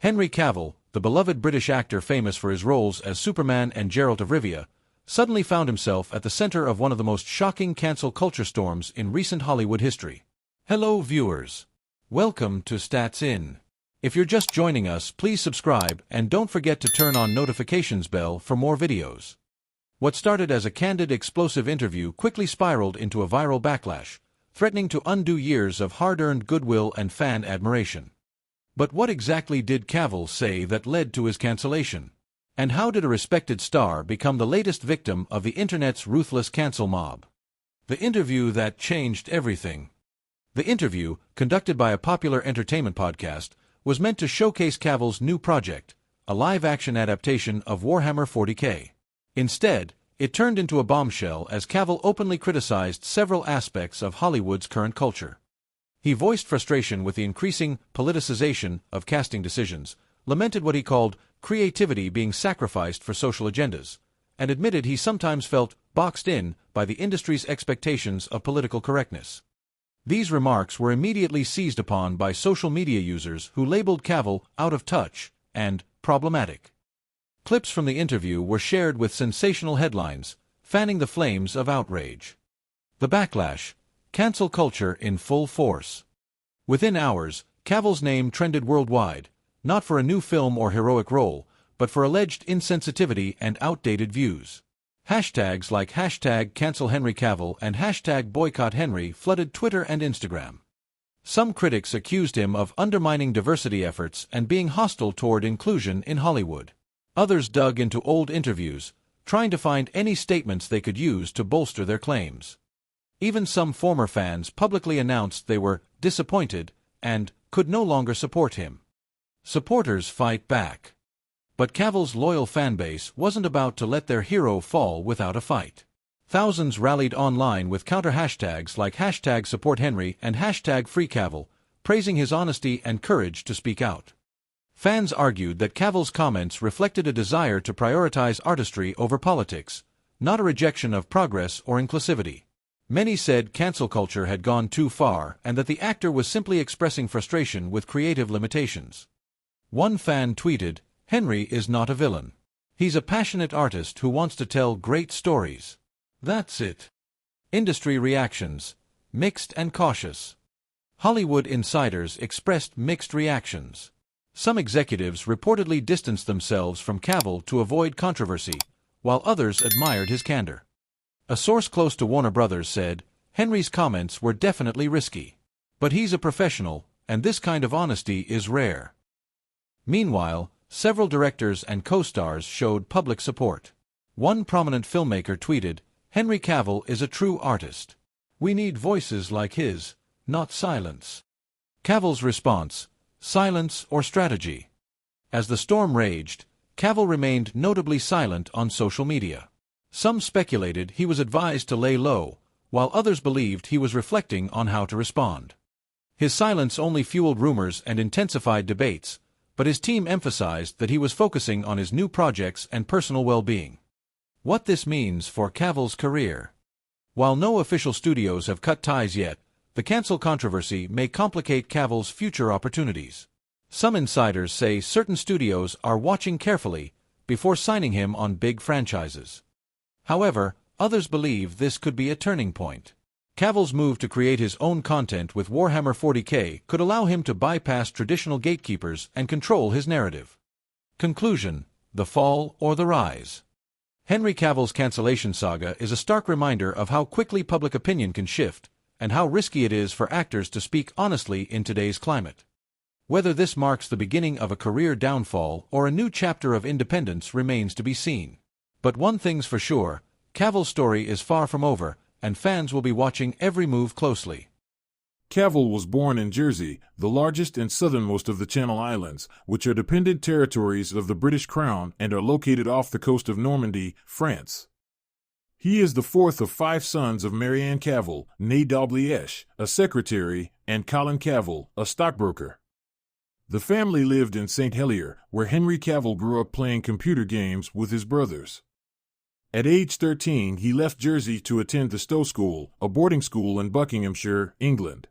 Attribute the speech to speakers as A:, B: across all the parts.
A: Henry Cavill, the beloved British actor famous for his roles as Superman and Geralt of Rivia, suddenly found himself at the center of one of the most shocking cancel culture storms in recent Hollywood history. Hello viewers. Welcome to Stats In. If you're just joining us, please subscribe and don't forget to turn on notifications bell for more videos. What started as a candid, explosive interview quickly spiraled into a viral backlash, threatening to undo years of hard-earned goodwill and fan admiration. But what exactly did Cavill say that led to his cancellation? And how did a respected star become the latest victim of the internet's ruthless cancel mob? The interview that changed everything. The interview, conducted by a popular entertainment podcast, was meant to showcase Cavill's new project, a live-action adaptation of Warhammer 40K. Instead, it turned into a bombshell as Cavill openly criticized several aspects of Hollywood's current culture. He voiced frustration with the increasing politicization of casting decisions, lamented what he called creativity being sacrificed for social agendas, and admitted he sometimes felt boxed in by the industry's expectations of political correctness. These remarks were immediately seized upon by social media users who labeled Cavill out of touch and problematic. Clips from the interview were shared with sensational headlines, fanning the flames of outrage. The backlash. Cancel culture in full force. Within hours, Cavill's name trended worldwide, not for a new film or heroic role, but for alleged insensitivity and outdated views. Hashtags like #CancelHenryCavill and #BoycottHenry flooded Twitter and Instagram. Some critics accused him of undermining diversity efforts and being hostile toward inclusion in Hollywood. Others dug into old interviews, trying to find any statements they could use to bolster their claims. Even some former fans publicly announced they were disappointed and could no longer support him. Supporters fight back. But Cavill's loyal fanbase wasn't about to let their hero fall without a fight. Thousands rallied online with counter hashtags like #SupportHenry and #FreeCavill, praising his honesty and courage to speak out. Fans argued that Cavill's comments reflected a desire to prioritize artistry over politics, not a rejection of progress or inclusivity. Many said cancel culture had gone too far and that the actor was simply expressing frustration with creative limitations. One fan tweeted, "Henry is not a villain. He's a passionate artist who wants to tell great stories. That's it." Industry reactions. Mixed and cautious. Hollywood insiders expressed mixed reactions. Some executives reportedly distanced themselves from Cavill to avoid controversy, while others admired his candor. A source close to Warner Brothers said, "Henry's comments were definitely risky. But he's a professional, and this kind of honesty is rare." Meanwhile, several directors and co-stars showed public support. One prominent filmmaker tweeted, "Henry Cavill is a true artist. We need voices like his, not silence." Cavill's response, silence or strategy. As the storm raged, Cavill remained notably silent on social media. Some speculated he was advised to lay low, while others believed he was reflecting on how to respond. His silence only fueled rumors and intensified debates, but his team emphasized that he was focusing on his new projects and personal well-being. What this means for Cavill's career. While no official studios have cut ties yet, the cancel controversy may complicate Cavill's future opportunities. Some insiders say certain studios are watching carefully before signing him on big franchises. However, others believe this could be a turning point. Cavill's move to create his own content with Warhammer 40K could allow him to bypass traditional gatekeepers and control his narrative. Conclusion: the fall or the rise. Henry Cavill's cancellation saga is a stark reminder of how quickly public opinion can shift, and how risky it is for actors to speak honestly in today's climate. Whether this marks the beginning of a career downfall or a new chapter of independence remains to be seen. But one thing's for sure, Cavill's story is far from over, and fans will be watching every move closely.
B: Cavill was born in Jersey, the largest and southernmost of the Channel Islands, which are dependent territories of the British Crown and are located off the coast of Normandy, France. He is the fourth of 5 sons of Marianne Cavill, née Dalgliesh, a secretary, and Colin Cavill, a stockbroker. The family lived in St. Helier, where Henry Cavill grew up playing computer games with his brothers. At age 13, he left Jersey to attend the Stowe School, a boarding school in Buckinghamshire, England.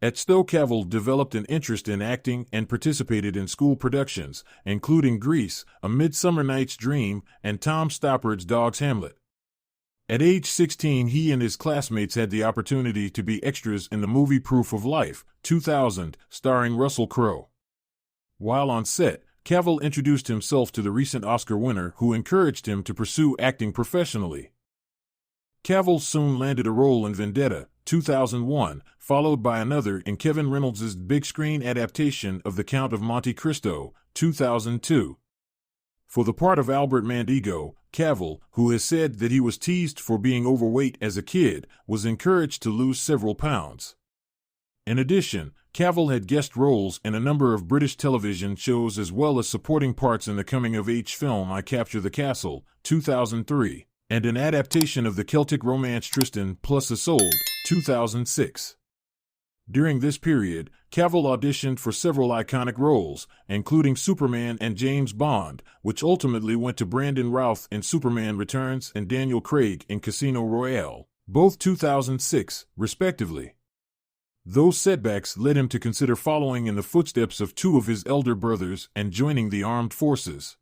B: At Stowe, Cavill developed an interest in acting and participated in school productions, including Grease, A Midsummer Night's Dream, and Tom Stoppard's Dog's Hamlet. At age 16, he and his classmates had the opportunity to be extras in the movie Proof of Life, 2000, starring Russell Crowe. While on set, Cavill introduced himself to the recent Oscar winner, who encouraged him to pursue acting professionally. Cavill soon landed a role in Vendetta, 2001, followed by another in Kevin Reynolds' big-screen adaptation of The Count of Monte Cristo, 2002. For the part of Albert Mandego, Cavill, who has said that he was teased for being overweight as a kid, was encouraged to lose several pounds. In addition, Cavill had guest roles in a number of British television shows as well as supporting parts in the coming-of-age film I Capture the Castle, 2003, and an adaptation of the Celtic romance Tristan plus Isolde, 2006. During this period, Cavill auditioned for several iconic roles, including Superman and James Bond, which ultimately went to Brandon Routh in Superman Returns and Daniel Craig in Casino Royale, both 2006, respectively. Those setbacks led him to consider following in the footsteps of two of his elder brothers and joining the armed forces.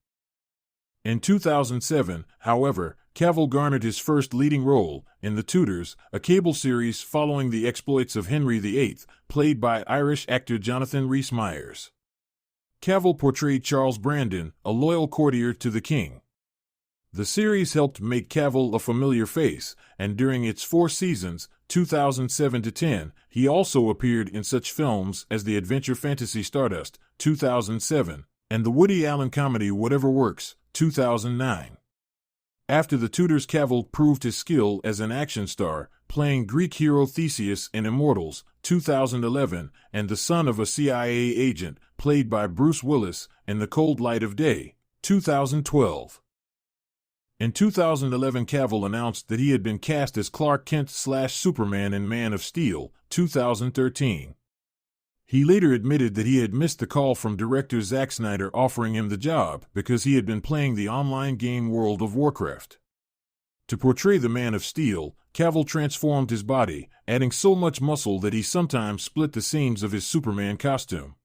B: In 2007, however, Cavill garnered his first leading role in The Tudors, a cable series following the exploits of Henry VIII, played by Irish actor Jonathan Rhys-Meyers. Cavill portrayed Charles Brandon, a loyal courtier to the king. The series helped make Cavill a familiar face, and during its 4 seasons, 2007 to 10, he also appeared in such films as the adventure fantasy Stardust, 2007, and the Woody Allen comedy Whatever Works, 2009. After The Tudors, Cavill proved his skill as an action star, playing Greek hero Theseus in Immortals, 2011, and the son of a CIA agent, played by Bruce Willis, in The Cold Light of Day, 2012. In 2011, Cavill announced that he had been cast as Clark Kent/Superman in Man of Steel, 2013. He later admitted that he had missed the call from director Zack Snyder offering him the job because he had been playing the online game World of Warcraft. To portray the Man of Steel, Cavill transformed his body, adding so much muscle that he sometimes split the seams of his Superman costume.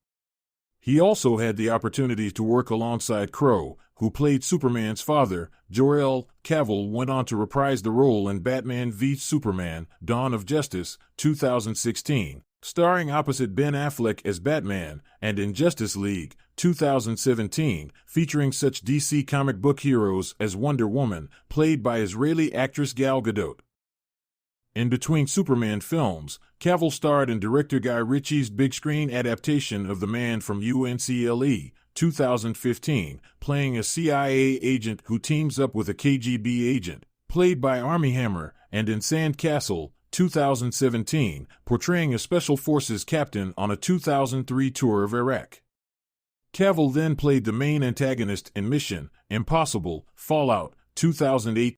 B: He also had the opportunity to work alongside Crowe, who played Superman's father. Jor-El. Cavill went on to reprise the role in Batman v Superman, Dawn of Justice, 2016, starring opposite Ben Affleck as Batman, and in Justice League, 2017, featuring such DC comic book heroes as Wonder Woman, played by Israeli actress Gal Gadot. In between Superman films, Cavill starred in director Guy Ritchie's big-screen adaptation of The Man from UNCLE, 2015, playing a CIA agent who teams up with a KGB agent, played by Armie Hammer, and in Sandcastle, 2017, portraying a Special Forces captain on a 2003 tour of Iraq. Cavill then played the main antagonist in Mission Impossible: Fallout, 2008,